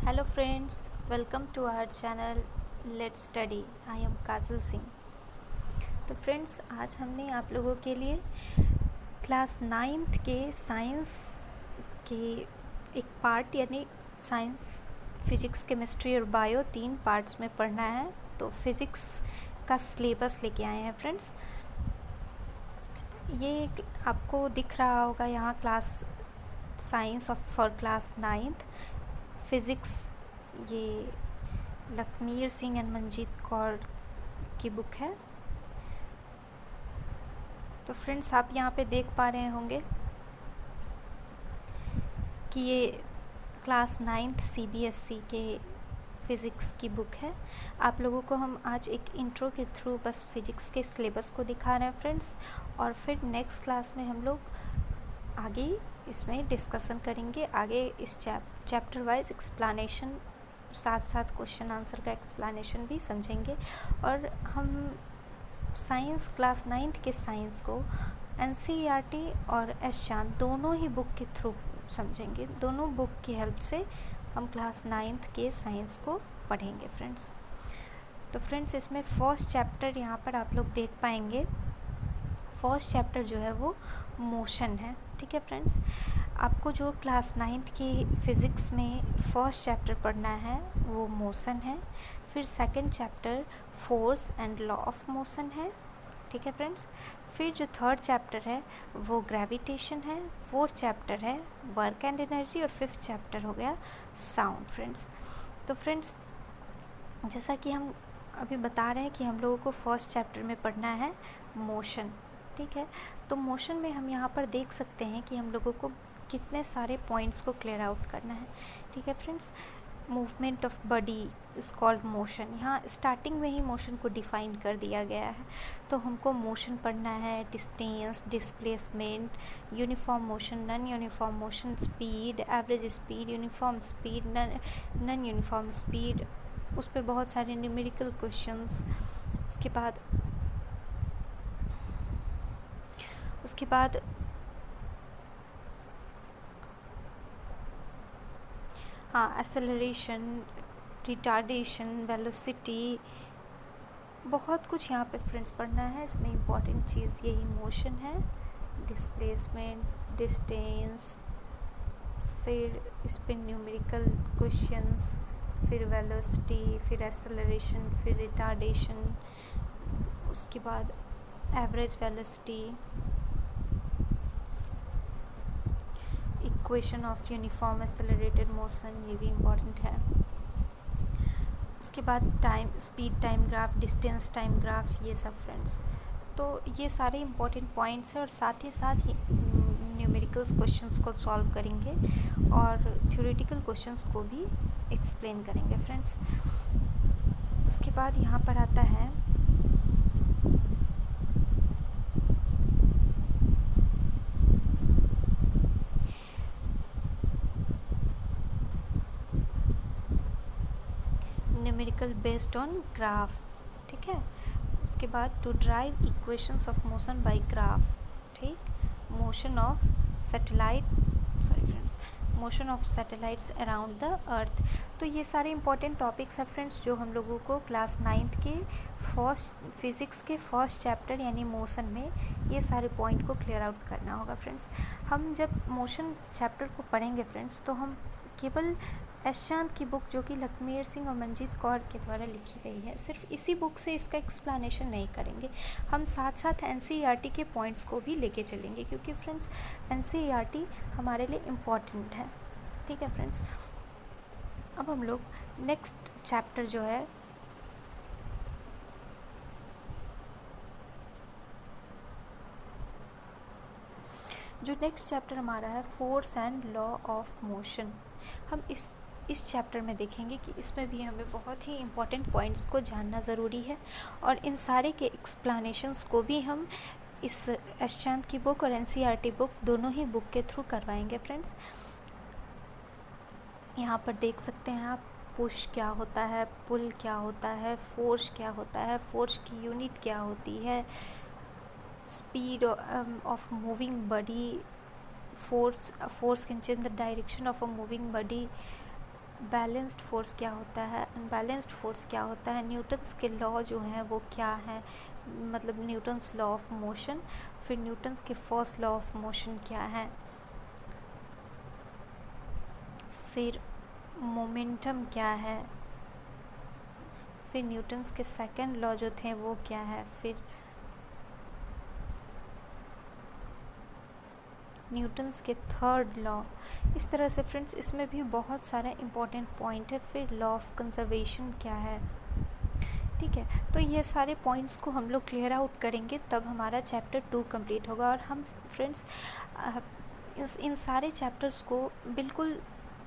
Hello friends, welcome to our channel let's study. I am Kajal Singh. तो friends, आज हमने आप लोगों के लिए क्लास 9th के साइंस के एक पार्ट यानी साइंस, फिजिक्स, केमिस्ट्री और बायो 3 पार्ट्स में पढ़ना है। तो फिज़िक्स का सिलेबस लेके आए हैं फ्रेंड्स। ये आपको दिख रहा होगा यहाँ class science for class 9th physics. ये लखमीर सिंह एंड मंजीत कौर की बुक है। तो फ्रेंड्स, आप यहाँ पे देख पा रहे होंगे कि ये क्लास 9th CBSE के फ़िज़िक्स की बुक है। आप लोगों को हम आज एक इंट्रो के थ्रू बस फिज़िक्स के सिलेबस को दिखा रहे हैं फ्रेंड्स, और फिर नेक्स्ट क्लास में हम लोग आगे इसमें डिस्कशन करेंगे। आगे इस चैप्टर वाइज एक्सप्लेनेशन, साथ साथ क्वेश्चन आंसर का एक्सप्लेनेशन भी समझेंगे। और हम साइंस क्लास 9th के साइंस को NCERT और एस चांद दोनों ही बुक के थ्रू समझेंगे। दोनों बुक की हेल्प से हम क्लास 9th के साइंस को पढ़ेंगे फ्रेंड्स। तो फ्रेंड्स, इसमें फर्स्ट चैप्टर यहाँ पर आप लोग देख पाएंगे। फर्स्ट चैप्टर जो है वो मोशन है। ठीक है फ्रेंड्स, आपको जो क्लास 9th की फ़िज़िक्स में फर्स्ट चैप्टर पढ़ना है वो मोशन है। फिर second chapter force and law of motion है। ठीक है फ्रेंड्स, फिर जो थर्ड चैप्टर है वो ग्रेविटेशन है। फोर्थ चैप्टर है वर्क एंड एनर्जी, और फिफ्थ चैप्टर हो गया साउंड फ्रेंड्स। तो फ्रेंड्स, जैसा कि हम अभी बता रहे हैं कि हम लोगों को फर्स्ट चैप्टर में पढ़ना है मोशन। ठीक है, तो मोशन में हम यहाँ पर देख सकते हैं कि हम लोगों को कितने सारे पॉइंट्स को क्लियर आउट करना है। ठीक है friends, movement of body is called motion. यहाँ स्टार्टिंग में ही मोशन को डिफ़ाइन कर दिया गया है। तो हमको मोशन पढ़ना है, distance, displacement, uniform motion, non uniform motion, speed, average speed, uniform speed, non uniform speed, उस पर बहुत सारे न्यूमेरिकल क्वेश्चंस। उसके बाद हाँ, एक्सेलरेशन, रिटार्डेशन, वेलोसिटी, बहुत कुछ यहाँ पे फ्रेंड्स पढ़ना है। इसमें इम्पॉर्टेंट चीज़ यही मोशन है, डिस्प्लेसमेंट, डिस्टेंस, फिर इस पे न्यूमेरिकल क्वेश्चंस, फिर वेलोसिटी, फिर एक्सेलरेशन, फिर रिटार्डेशन, उसके बाद average velocity, equation of uniform accelerated motion, ये भी इम्पॉर्टेंट है। उसके बाद time, speed time graph, distance time graph, ये सब फ्रेंड्स। तो ये सारे इम्पॉर्टेंट पॉइंट्स हैं, और साथ ही न्यूमेरिकल्स क्वेश्चंस को सॉल्व करेंगे और थ्योरेटिकल क्वेश्चंस को भी एक्सप्लेन करेंगे फ्रेंड्स। उसके बाद यहाँ पर आता है न्यूमेरिकल बेस्ड ऑन ग्राफ। ठीक है, उसके बाद to derive equations of motion by graph. ठीक, motion of satellites around the Earth. तो ये सारे इंपॉर्टेंट टॉपिक्स हैं फ्रेंड्स, जो हम लोगों को क्लास 9th के फिज़िक्स के फर्स्ट चैप्टर यानी मोशन में ये सारे पॉइंट को क्लियर आउट करना होगा फ्रेंड्स। हम जब मोशन चैप्टर को पढ़ेंगे फ्रेंड्स, तो हम केवल एस चांद की बुक, जो कि लखमीर सिंह और मंजीत कौर के द्वारा लिखी गई है, सिर्फ इसी बुक से इसका एक्सप्लेनेशन नहीं करेंगे। हम साथ साथ NCERT के पॉइंट्स को भी लेके चलेंगे, क्योंकि फ्रेंड्स NCERT हमारे लिए इम्पॉर्टेंट है। ठीक है फ्रेंड्स, अब हम लोग नेक्स्ट चैप्टर जो है हमारा है force and law of motion. हम इस चैप्टर में देखेंगे कि इसमें भी हमें बहुत ही इम्पॉर्टेंट पॉइंट्स को जानना ज़रूरी है, और इन सारे के एक्सप्लेनेशंस को भी हम इस एस चांद की बुक और NCERT बुक, दोनों ही बुक के थ्रू करवाएंगे फ्रेंड्स। यहाँ पर देख सकते हैं आप, पुश क्या होता है, पुल क्या होता है, फोर्स क्या होता है, फोर्स की यूनिट क्या होती है, speed of moving body, force can change the direction of a moving body, balanced force क्या होता है, अनबैलेंस्ड फोर्स क्या होता है, न्यूटन्स के लॉ जो हैं वो क्या हैं, मतलब न्यूटन्स लॉ ऑफ मोशन, फिर न्यूटन्स के फर्स्ट लॉ ऑफ मोशन क्या है, फिर मोमेंटम क्या है, फिर न्यूटन्स के सेकंड लॉ जो थे वो क्या है, फिर न्यूटन्स के थर्ड लॉ। इस तरह से फ्रेंड्स इसमें भी बहुत सारा इम्पोर्टेंट पॉइंट है। फिर लॉ ऑफ कंजर्वेशन क्या है, ठीक है। तो ये सारे पॉइंट्स को हम लोग क्लियर आउट करेंगे, तब हमारा चैप्टर 2 कंप्लीट होगा। और हम फ्रेंड्स इन सारे चैप्टर्स को बिल्कुल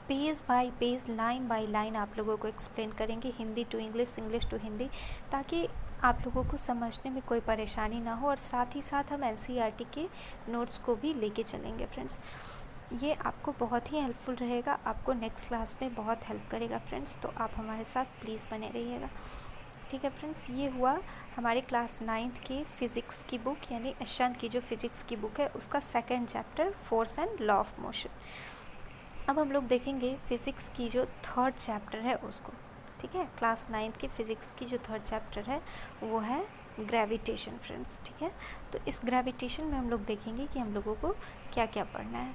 page by page, line by line आप लोगों को एक्सप्लेन करेंगे, Hindi to English, English to Hindi, ताकि आप लोगों को समझने में कोई परेशानी ना हो। और साथ ही साथ हम एनसीईआरटी के नोट्स को भी लेके चलेंगे फ्रेंड्स। ये आपको बहुत ही हेल्पफुल रहेगा, आपको नेक्स्ट क्लास में बहुत हेल्प करेगा फ्रेंड्स। तो आप हमारे साथ प्लीज़ बने रहिएगा, ठीक है फ्रेंड्स। ये हुआ हमारे क्लास 9th के फ़िज़िक्स की बुक, यानी अशांत की जो फ़िज़िक्स की बुक है उसका second chapter, force and law of motion. अब हम लोग देखेंगे फ़िज़िक्स की जो थर्ड चैप्टर है उसको, ठीक है। क्लास 9th के फ़िज़िक्स की जो थर्ड चैप्टर है वो है ग्रेविटेशन फ्रेंड्स, ठीक है। तो इस ग्रेविटेशन में हम लोग देखेंगे कि हम लोगों को क्या क्या पढ़ना है।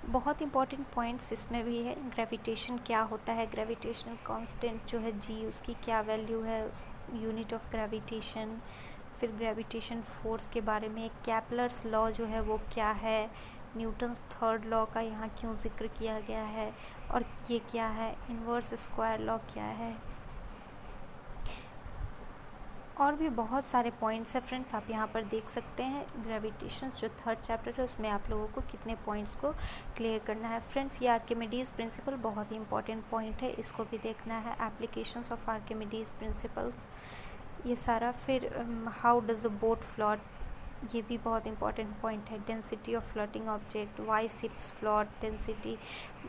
बहुत इंपॉर्टेंट पॉइंट्स इसमें भी है। ग्रेविटेशन क्या होता है, ग्रेविटेशनल कांस्टेंट जो है जी, उसकी क्या वैल्यू है, उस यूनिट ऑफ ग्रेविटेशन, फिर ग्रेविटेशन फोर्स के बारे में, कैपलर्स लॉ जो है वो क्या है, न्यूटन्स थर्ड लॉ का यहाँ क्यों जिक्र किया गया है और ये क्या है, इन्वर्स स्क्वायर लॉ क्या है, और भी बहुत सारे पॉइंट्स हैं फ्रेंड्स। आप यहाँ पर देख सकते हैं ग्रेविटेशन जो थर्ड चैप्टर है उसमें आप लोगों को कितने पॉइंट्स को क्लियर करना है फ्रेंड्स। ये आर्किमिडीज़ प्रिंसिपल बहुत ही इंपॉर्टेंट पॉइंट है, इसको भी देखना है। एप्लीकेशंस ऑफ आर्किमिडीज़ प्रिंसिपल्स, ये सारा। फिर how does a boat float, ये भी बहुत इंपॉर्टेंट पॉइंट है। Density of floating object, why ships float, density,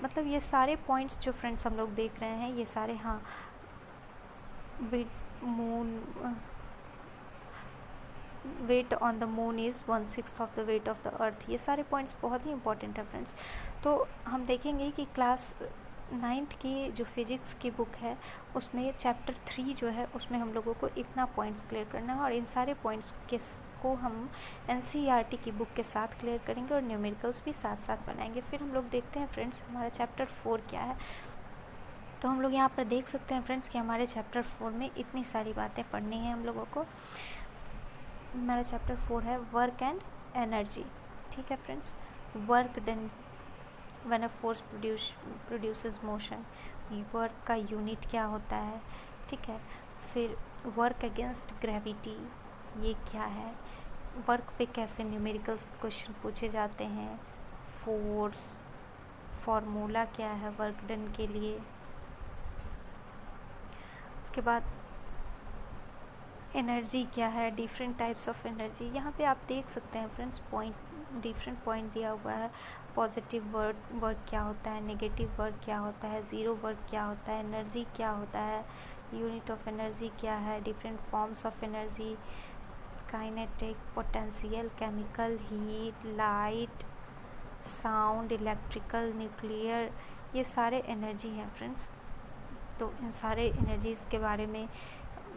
मतलब ये सारे पॉइंट्स जो फ्रेंड्स हम लोग देख रहे हैं ये सारे, हाँ, weight on the moon is 1/6 of the weight of the earth, ये सारे पॉइंट्स बहुत ही इंपॉर्टेंट है फ्रेंड्स। तो हम देखेंगे कि क्लास 9th की जो फिज़िक्स की बुक है उसमें चैप्टर 3 जो है उसमें हम लोगों को इतना पॉइंट्स क्लियर करना है, और इन सारे पॉइंट्स को हम एनसीईआरटी की बुक के साथ क्लियर करेंगे और न्यूमेरिकल्स भी साथ साथ बनाएंगे। फिर हम लोग देखते हैं फ्रेंड्स हमारा चैप्टर 4 क्या है। तो हम लोग यहाँ पर देख सकते हैं फ्रेंड्स कि हमारे चैप्टर 4 में इतनी सारी बातें पढ़नी है हम लोगों को। हमारा चैप्टर 4 है वर्क एंड एनर्जी, ठीक है friends. Work done when a force produces motion, work का यूनिट क्या होता है, ठीक है। फिर वर्क अगेंस्ट ग्रेविटी, ये क्या है, वर्क पे कैसे न्यूमेरिकल्स क्वेश्चन पूछे जाते हैं, फोर्स फार्मूला क्या है वर्क डन के लिए। उसके बाद एनर्जी क्या है, डिफरेंट टाइप्स ऑफ एनर्जी। यहाँ पे आप देख सकते हैं फ्रेंड्स डिफरेंट पॉइंट दिया हुआ है। पॉजिटिव वर्क क्या होता है, नेगेटिव वर्क क्या होता है, ज़ीरो वर्क क्या होता है, एनर्जी क्या होता है, यूनिट ऑफ एनर्जी क्या है, different forms of energy, kinetic, potential, chemical, heat, light, sound, electrical, nuclear, ये सारे एनर्जी हैं फ्रेंड्स। तो इन सारे एनर्जीज़ के बारे में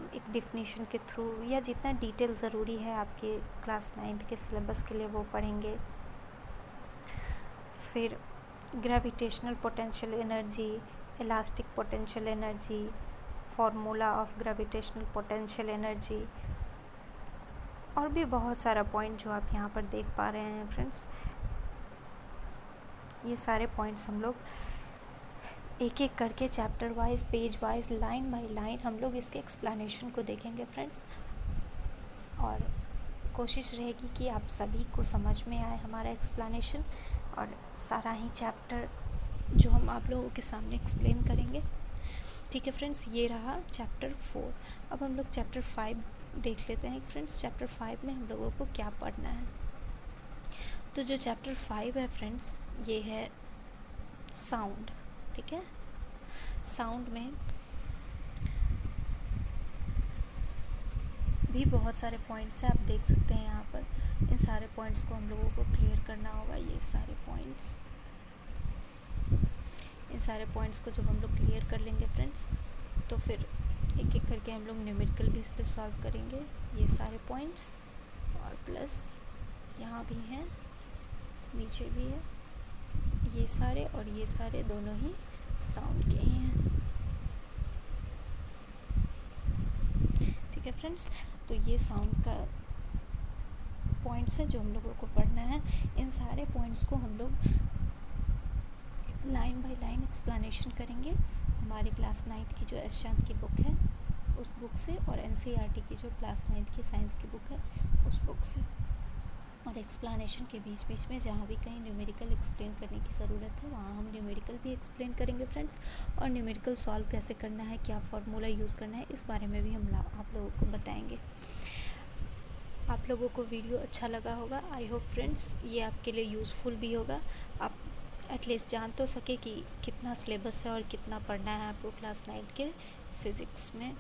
एक डिफिनीशन के थ्रू या जितना डिटेल ज़रूरी है आपके क्लास 9th के सिलेबस के लिए वो पढ़ेंगे। फिर gravitational potential energy, elastic potential energy, formula of gravitational potential energy, और भी बहुत सारा पॉइंट जो आप यहाँ पर देख पा रहे हैं फ्रेंड्स। ये सारे पॉइंट्स हम लोग एक एक करके chapter wise, page wise, line by line हम लोग इसके एक्सप्लेनेशन को देखेंगे फ्रेंड्स। और कोशिश रहेगी कि आप सभी को समझ में आए हमारा एक्सप्लेनेशन और सारा ही चैप्टर जो हम आप लोगों के सामने एक्सप्लेन करेंगे, ठीक है फ्रेंड्स। ये रहा चैप्टर 4। अब हम लोग चैप्टर 5 देख लेते हैं फ्रेंड्स। चैप्टर 5 में हम लोगों को क्या पढ़ना है। तो जो चैप्टर 5 है फ्रेंड्स ये है साउंड, ठीक है। साउंड में भी बहुत सारे पॉइंट्स हैं, आप देख सकते हैं यहाँ पर। इन सारे पॉइंट्स को हम लोगों को क्लियर करना होगा। ये सारे पॉइंट्स इन सारे पॉइंट्स को जब हम लोग क्लियर कर लेंगे फ्रेंड्स, तो फिर एक एक करके हम लोग न्यूमेरिकल भी इस पर सॉल्व करेंगे। ये सारे पॉइंट्स और प्लस यहाँ भी हैं, नीचे भी है, ये सारे और ये सारे दोनों ही साउंड के ही हैं। ठीक है फ्रेंड्स, तो ये साउंड का पॉइंट्स हैं जो हम लोगों को पढ़ना है। इन सारे पॉइंट्स को हम लोग लाइन बाय लाइन एक्सप्लेनेशन करेंगे हमारी क्लास 9th की जो एस चांद की बुक है उस बुक से, और एनसीईआरटी की जो क्लास 9th की साइंस की बुक है उस बुक से। और एक्सप्लेनेशन के बीच बीच में जहाँ भी कहीं न्यूमेरिकल एक्सप्लेन करने की ज़रूरत है वहाँ हम न्यूमेरिकल भी एक्सप्लेन करेंगे फ्रेंड्स। और न्यूमेरिकल सॉल्व कैसे करना है, क्या फार्मूला यूज़ करना है, इस बारे में भी हम आप लोगों को बताएंगे। आप लोगों को वीडियो अच्छा लगा होगा, आई होप फ्रेंड्स ये आपके लिए यूज़फुल भी होगा। आप एटलीस्ट जान तो सके कि कितना सिलेबस है और कितना पढ़ना है आपको क्लास 9th के फिज़िक्स में।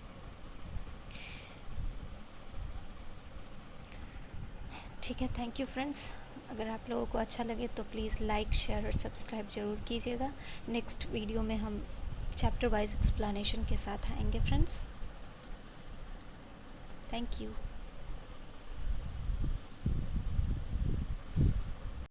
ठीक है, थैंक यू फ्रेंड्स। अगर आप लोगों को अच्छा लगे तो प्लीज़ लाइक, शेयर और सब्सक्राइब ज़रूर कीजिएगा। नेक्स्ट वीडियो में हम चैप्टर वाइज एक्सप्लेनेशन के साथ आएंगे फ्रेंड्स। Thank you.